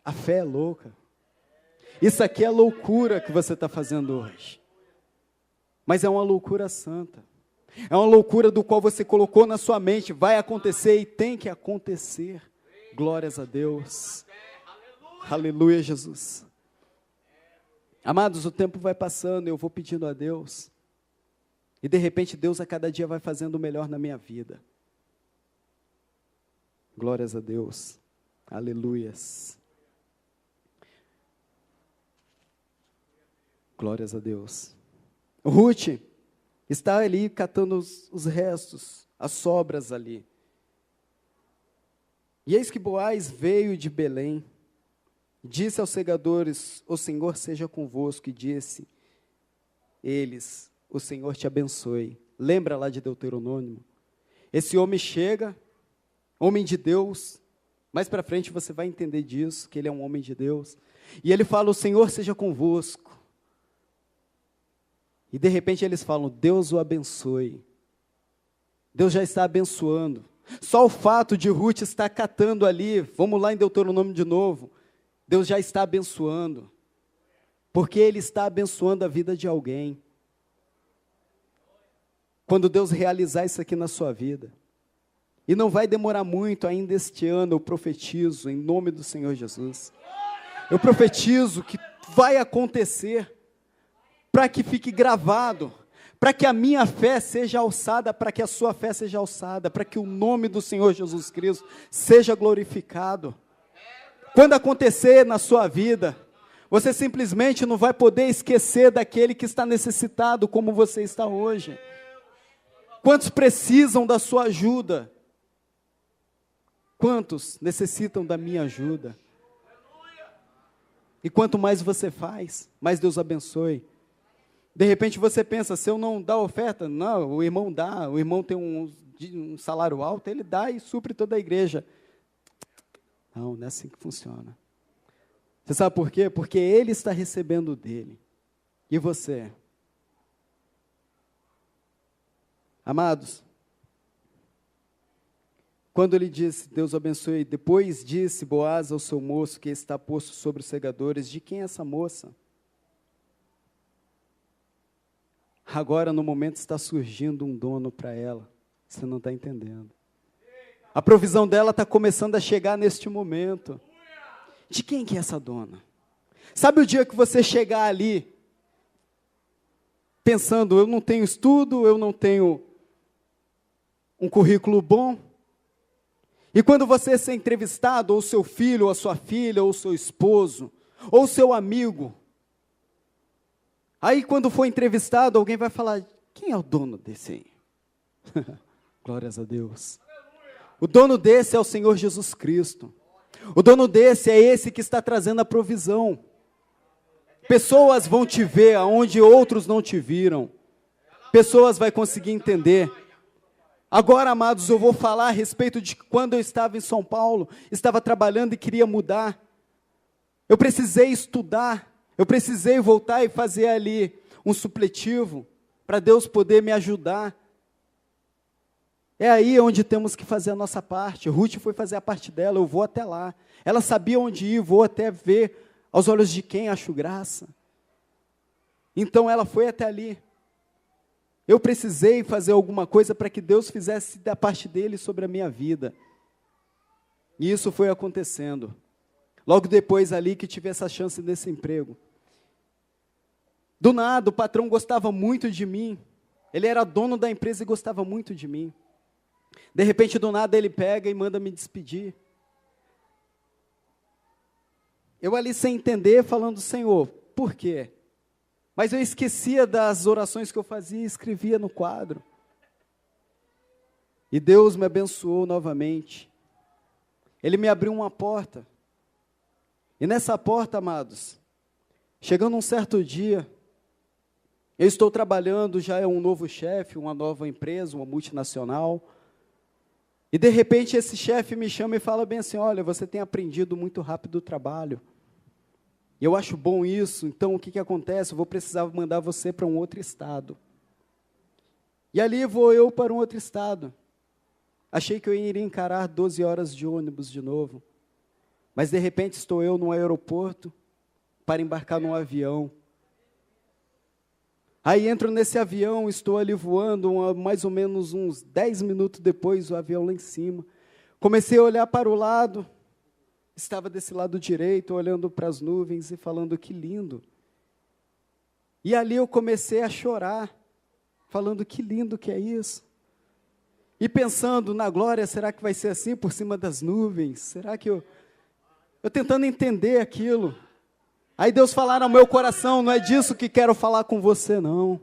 A fé é louca. Isso aqui é loucura que você está fazendo hoje. Mas é uma loucura santa. É uma loucura do qual você colocou na sua mente. Vai acontecer e tem que acontecer. Glórias a Deus. Aleluia, Jesus. Amados, o tempo vai passando e eu vou pedindo a Deus. E de repente Deus a cada dia vai fazendo o melhor na minha vida. Glórias a Deus. Aleluias. Glórias a Deus. Ruth está ali catando os restos, as sobras ali. E eis que Boaz veio de Belém, disse aos segadores, o Senhor seja convosco, e disse, eles, o Senhor te abençoe. Lembra lá de Deuteronômio? Esse homem chega, homem de Deus, mais para frente você vai entender disso, que ele é um homem de Deus, e ele fala, o Senhor seja convosco. E de repente eles falam, Deus o abençoe. Deus já está abençoando. Só o fato de Ruth estar catando ali, vamos lá em Deuteronômio de novo, Deus já está abençoando. Porque Ele está abençoando a vida de alguém. Quando Deus realizar isso aqui na sua vida. E não vai demorar muito ainda este ano, eu profetizo em nome do Senhor Jesus. Eu profetizo que vai acontecer. Para que fique gravado, para que a minha fé seja alçada, para que a sua fé seja alçada, para que o nome do Senhor Jesus Cristo seja glorificado. Quando acontecer na sua vida, você simplesmente não vai poder esquecer daquele que está necessitado como você está hoje. Quantos precisam da sua ajuda? Quantos necessitam da minha ajuda? E quanto mais você faz, mais Deus abençoe. De repente você pensa, se eu não dar oferta, não, o irmão dá, o irmão tem um salário alto, ele dá e supre toda a igreja. Não, não é assim que funciona. Você sabe por quê? Porque ele está recebendo dele. E você? Amados, quando ele disse, Deus abençoe, depois disse Boaz ao seu moço que está posto sobre os segadores, de quem é essa moça? Agora, no momento, está surgindo um dono para ela. Você não está entendendo. A provisão dela está começando a chegar neste momento. De quem que é essa dona? Sabe o dia que você chegar ali, pensando, eu não tenho estudo, eu não tenho um currículo bom. E quando você ser entrevistado, ou seu filho, ou a sua filha, ou seu esposo, ou seu amigo, aí, quando for entrevistado, alguém vai falar, quem é o dono desse aí? Glórias a Deus. O dono desse é o Senhor Jesus Cristo. O dono desse é esse que está trazendo a provisão. Pessoas vão te ver aonde outros não te viram. Pessoas vão conseguir entender. Agora, amados, eu vou falar a respeito de quando eu estava em São Paulo, estava trabalhando e queria mudar. Eu precisei estudar. Eu precisei voltar e fazer ali um supletivo, para Deus poder me ajudar. É aí onde temos que fazer a nossa parte. Ruth foi fazer a parte dela, eu vou até lá. Ela sabia onde ir, vou até ver aos olhos de quem acho graça. Então ela foi até ali. Eu precisei fazer alguma coisa para que Deus fizesse da parte dele sobre a minha vida. E isso foi acontecendo. Logo depois ali que tive essa chance desse emprego. Do nada, o patrão gostava muito de mim. Ele era dono da empresa e gostava muito de mim. De repente, do nada, ele pega e manda me despedir. Eu ali sem entender, falando, Senhor, por quê? Mas eu esquecia das orações que eu fazia e escrevia no quadro. E Deus me abençoou novamente. Ele me abriu uma porta. E nessa porta, amados, chegando um certo dia, Eu estou trabalhando, já é um novo chefe, uma nova empresa, uma multinacional. E de repente esse chefe me chama e fala bem assim, olha, você tem aprendido muito rápido o trabalho. Eu acho bom isso, então o que acontece? Eu vou precisar mandar você para um outro estado. E ali vou eu para um outro estado. Achei que eu iria encarar 12 horas de ônibus de novo. Mas de repente estou eu no aeroporto para embarcar num avião. Aí entro nesse avião, estou ali voando, mais ou menos uns 10 minutos depois, o avião lá em cima. Comecei a olhar para o lado, estava desse lado direito, olhando para as nuvens e falando, que lindo. E ali eu comecei a chorar, falando, que lindo que é isso. E pensando, na glória, será que vai ser assim, por cima das nuvens? Será que eu tentando entender aquilo. Aí Deus falar no meu coração, não é disso que quero falar com você, não.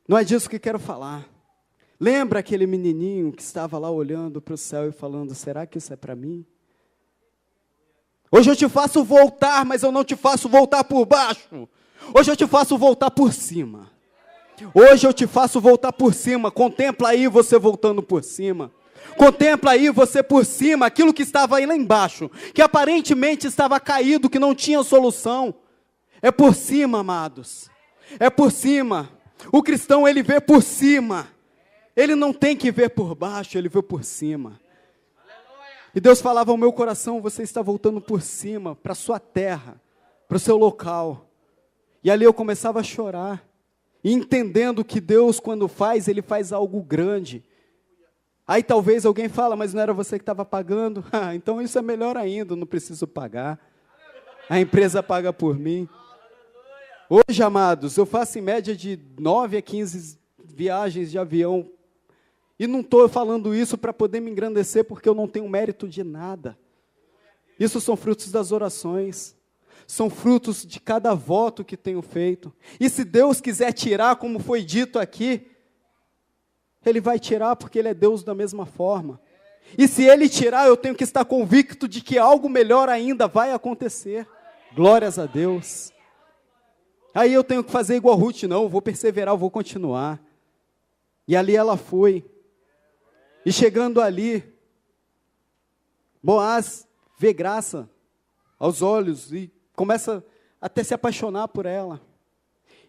Não é disso que quero falar. Lembra aquele menininho que estava lá olhando para o céu e falando, será que isso é para mim? Hoje eu te faço voltar, mas eu não te faço voltar por baixo. Hoje eu te faço voltar por cima. Hoje eu te faço voltar por cima. Contempla aí você voltando por cima. Contempla aí você por cima, aquilo que estava aí lá embaixo, que aparentemente estava caído, que não tinha solução. É por cima, amados. É por cima. O cristão, ele vê por cima. Ele não tem que ver por baixo, ele vê por cima. E Deus falava ao meu coração, você está voltando por cima, para a sua terra, para o seu local. E ali eu começava a chorar, e entendendo que Deus, quando faz, Ele faz algo grande. Aí talvez alguém fala, mas não era você que estava pagando? Então isso é melhor ainda, não preciso pagar. A empresa paga por mim. Hoje, amados, eu faço em média de 9 a 15 viagens de avião. E não estou falando isso para poder me engrandecer, porque eu não tenho mérito de nada. Isso são frutos das orações. São frutos de cada voto que tenho feito. E se Deus quiser tirar, como foi dito aqui, Ele vai tirar porque Ele é Deus da mesma forma. E se Ele tirar, eu tenho que estar convicto de que algo melhor ainda vai acontecer. Glórias a Deus. Aí eu tenho que fazer igual Ruth, não, eu vou perseverar, eu vou continuar. E ali ela foi. E chegando ali, Boaz vê graça aos olhos e começa até se apaixonar por ela.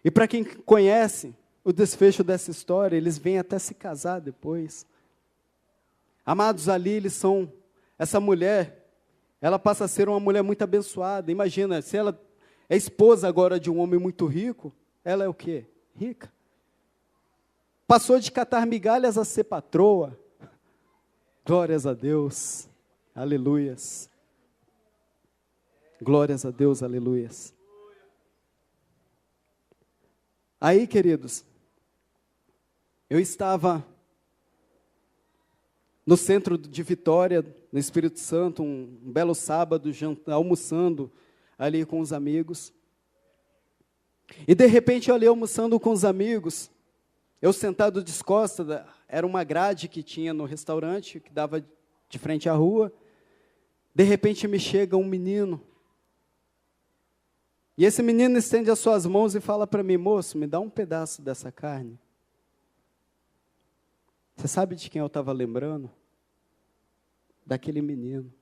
E para quem conhece o desfecho dessa história, eles vêm até se casar depois. Amados, ali eles são, essa mulher, ela passa a ser uma mulher muito abençoada. Imagina, se ela é esposa agora de um homem muito rico, ela é o quê? Rica. Passou de catar migalhas a ser patroa. Glórias a Deus, aleluias. Glórias a Deus, aleluias. Aí, queridos, eu estava no centro de Vitória, no Espírito Santo, um belo sábado, almoçando ali com os amigos. E de repente eu ali almoçando com os amigos, eu sentado descosta, era uma grade que tinha no restaurante, que dava de frente à rua. De repente me chega um menino. E esse menino estende as suas mãos e fala para mim, moço, me dá um pedaço dessa carne. Você sabe de quem eu estava lembrando? Daquele menino.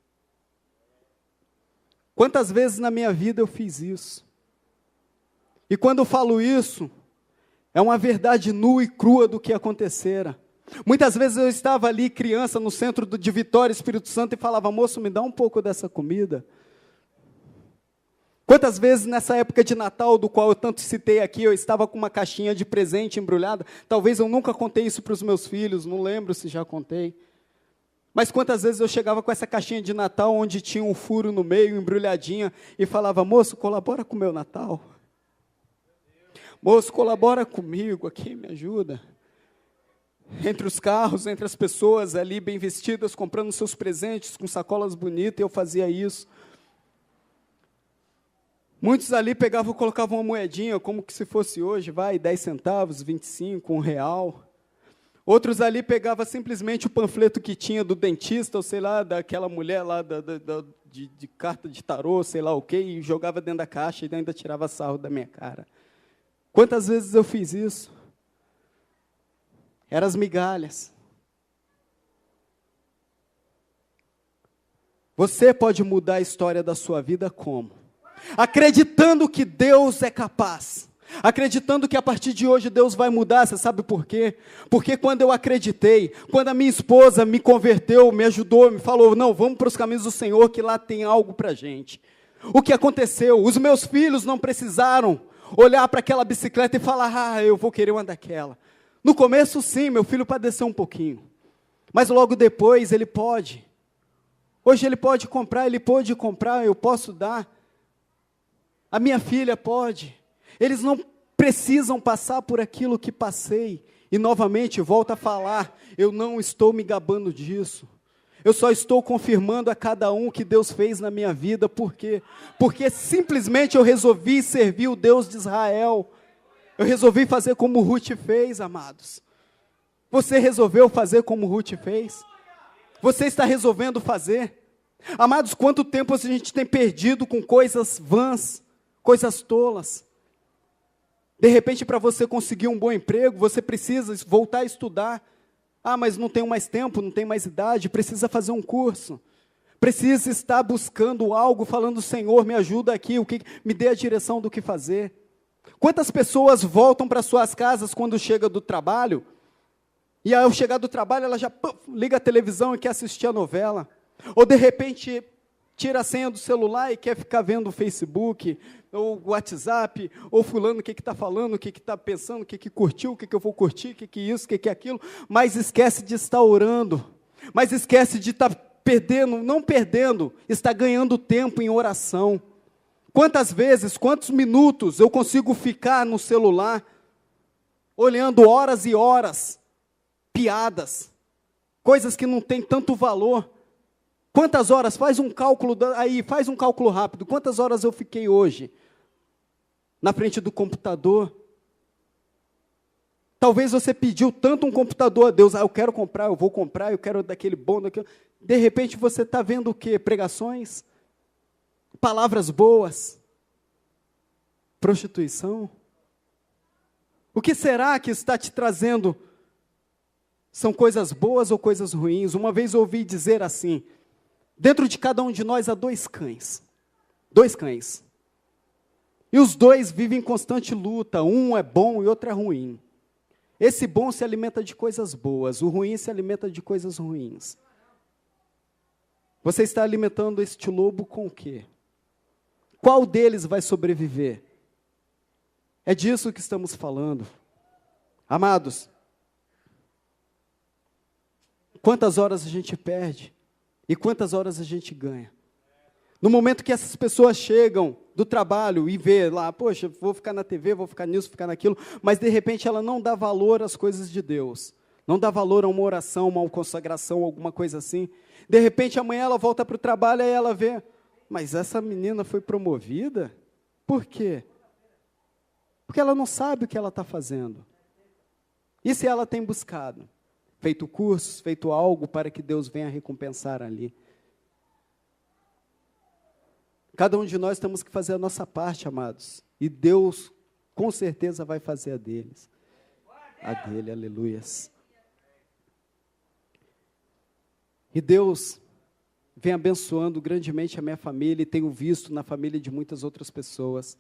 Quantas vezes na minha vida eu fiz isso? E quando eu falo isso, é uma verdade nua e crua do que acontecera. Muitas vezes eu estava ali, criança, no centro de Vitória, Espírito Santo, e falava, moço, me dá um pouco dessa comida. Quantas vezes nessa época de Natal, do qual eu tanto citei aqui, eu estava com uma caixinha de presente embrulhada, talvez eu nunca contei isso para os meus filhos, não lembro se já contei. Mas quantas vezes eu chegava com essa caixinha de Natal, onde tinha um furo no meio, embrulhadinha, e falava, moço, colabora com o meu Natal. Moço, colabora comigo aqui, me ajuda. Entre os carros, entre as pessoas ali bem vestidas, comprando seus presentes, com sacolas bonitas, eu fazia isso. Muitos ali pegavam, colocavam uma moedinha, como que se fosse hoje, 10 centavos, 25, R$1. Outros ali pegavam simplesmente o panfleto que tinha do dentista, ou sei lá, daquela mulher lá de carta de tarô, sei lá o quê, e jogava dentro da caixa e ainda tirava sarro da minha cara. Quantas vezes eu fiz isso? Eram as migalhas. Você pode mudar a história da sua vida como? Acreditando que Deus é capaz. Acreditando que a partir de hoje Deus vai mudar. Você sabe por quê? Porque quando eu acreditei, quando a minha esposa me converteu, me ajudou, me falou, não, vamos para os caminhos do Senhor, que lá tem algo para a gente. O que aconteceu? Os meus filhos não precisaram olhar para aquela bicicleta e falar, eu vou querer uma daquela. No começo, sim, meu filho padeceu um pouquinho. Mas logo depois, ele pode. Hoje ele pode comprar, ele pôde comprar, eu posso dar. A minha filha pode. Eles não precisam passar por aquilo que passei. E novamente, volto a falar, eu não estou me gabando disso. Eu só estou confirmando a cada um que Deus fez na minha vida. Por quê? Porque simplesmente eu resolvi servir o Deus de Israel. Eu resolvi fazer como Ruth fez, amados. Você resolveu fazer como Ruth fez? Você está resolvendo fazer? Amados, quanto tempo a gente tem perdido com coisas vãs, coisas tolas? De repente, para você conseguir um bom emprego, você precisa voltar a estudar. Mas não tenho mais tempo, não tenho mais idade, precisa fazer um curso. Precisa estar buscando algo, falando, Senhor, me ajuda aqui, me dê a direção do que fazer. Quantas pessoas voltam para suas casas quando chega do trabalho, e ao chegar do trabalho, ela já liga a televisão e quer assistir a novela. Ou, de repente, tira a senha do celular e quer ficar vendo o Facebook, ou o WhatsApp, ou fulano o que está falando, o que está pensando, o que curtiu, o que eu vou curtir, o que isso, o que aquilo, mas esquece de estar orando, mas esquece de estar perdendo, não perdendo, está ganhando tempo em oração. Quantas vezes, quantos minutos eu consigo ficar no celular, olhando horas e horas, piadas, coisas que não têm tanto valor. Quantas horas, faz um cálculo rápido, quantas horas eu fiquei hoje na frente do computador? Talvez você pediu tanto um computador a Deus, eu quero comprar, eu vou comprar, eu quero daquele bom, daquele. De repente você está vendo o quê? Pregações? Palavras boas? Prostituição? O que será que está te trazendo? São coisas boas ou coisas ruins? Uma vez ouvi dizer assim, dentro de cada um de nós há dois cães. E os dois vivem em constante luta, um é bom e outro é ruim. Esse bom se alimenta de coisas boas, o ruim se alimenta de coisas ruins. Você está alimentando este lobo com o quê? Qual deles vai sobreviver? É disso que estamos falando. Amados, quantas horas a gente perde e quantas horas a gente ganha? No momento que essas pessoas chegam do trabalho e vê lá, poxa, vou ficar na TV, vou ficar nisso, vou ficar naquilo, mas de repente ela não dá valor às coisas de Deus, não dá valor a uma oração, uma consagração, alguma coisa assim. De repente amanhã ela volta para o trabalho e ela vê, mas essa menina foi promovida? Por quê? Porque ela não sabe o que ela está fazendo. E se ela tem buscado? Feito cursos, feito algo para que Deus venha recompensar ali. Cada um de nós temos que fazer a nossa parte, amados. E Deus, com certeza, vai fazer a deles. A dele, aleluias. E Deus vem abençoando grandemente a minha família e tenho visto na família de muitas outras pessoas.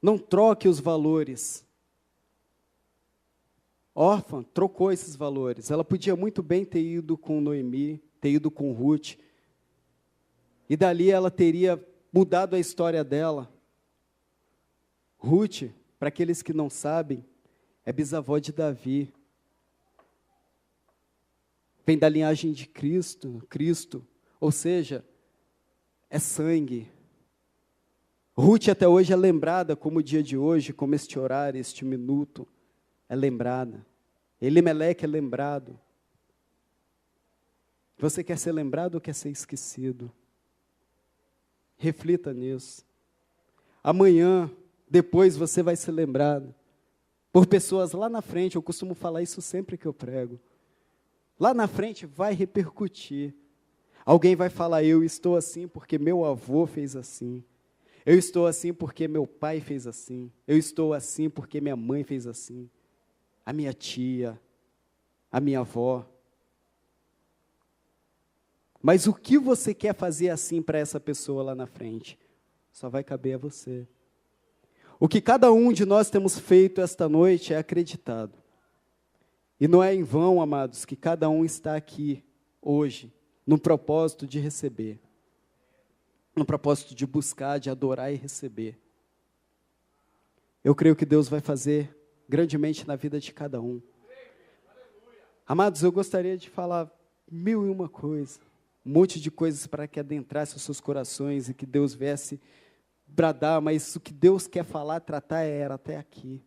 Não troque os valores. Órfã trocou esses valores. Ela podia muito bem ter ido com Noemi, ter ido com Ruth. E dali ela teria mudado a história dela. Ruth, para aqueles que não sabem, é bisavó de Davi. Vem da linhagem de Cristo, ou seja, é sangue. Ruth até hoje é lembrada como o dia de hoje, como este horário, este minuto, é lembrada. Elimeleque é lembrado. Você quer ser lembrado ou quer ser esquecido? Reflita nisso. Amanhã, depois você vai ser lembrado por pessoas lá na frente. Eu costumo falar isso sempre que eu prego. Lá na frente vai repercutir. Alguém vai falar, eu estou assim porque meu avô fez assim. Eu estou assim porque meu pai fez assim. Eu estou assim porque minha mãe fez assim. A minha tia, a minha avó. Mas o que você quer fazer assim para essa pessoa lá na frente? Só vai caber a você. O que cada um de nós temos feito esta noite é acreditado. E não é em vão, amados, que cada um está aqui hoje, no propósito de receber. No propósito de buscar, de adorar e receber. Eu creio que Deus vai fazer grandemente na vida de cada um. Amados, eu gostaria de falar 1001 coisas, um monte de coisas para que adentrasse os seus corações e que Deus viesse bradar, mas o que Deus quer falar, tratar era até aqui.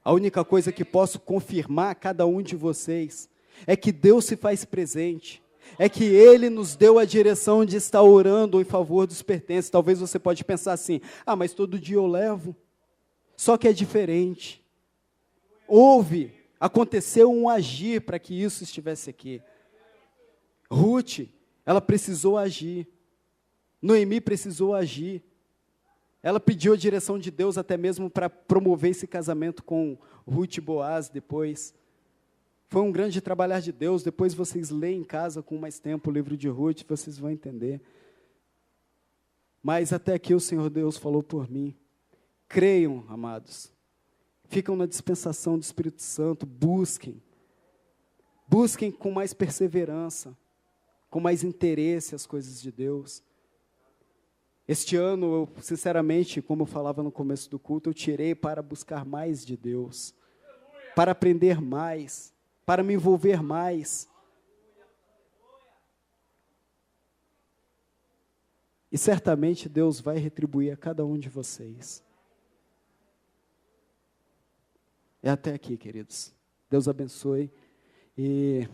A única coisa que posso confirmar a cada um de vocês é que Deus se faz presente, é que Ele nos deu a direção de estar orando em favor dos pertences. Talvez você pode pensar assim, mas todo dia eu levo, só que é diferente. Aconteceu um agir para que isso estivesse aqui. Ruth, ela precisou agir, Noemi precisou agir, ela pediu a direção de Deus até mesmo para promover esse casamento com Ruth e Boaz depois. Foi um grande trabalhar de Deus. Depois vocês leem em casa com mais tempo o livro de Ruth, vocês vão entender. Mas até aqui o Senhor Deus falou por mim. Creiam, amados. Ficam na dispensação do Espírito Santo, busquem. Busquem com mais perseverança, com mais interesse as coisas de Deus. Este ano, eu, sinceramente, como eu falava no começo do culto, eu tirei para buscar mais de Deus, para aprender mais, para me envolver mais. E certamente Deus vai retribuir a cada um de vocês. É até aqui, queridos. Deus abençoe. E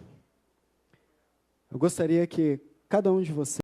eu gostaria que cada um de vocês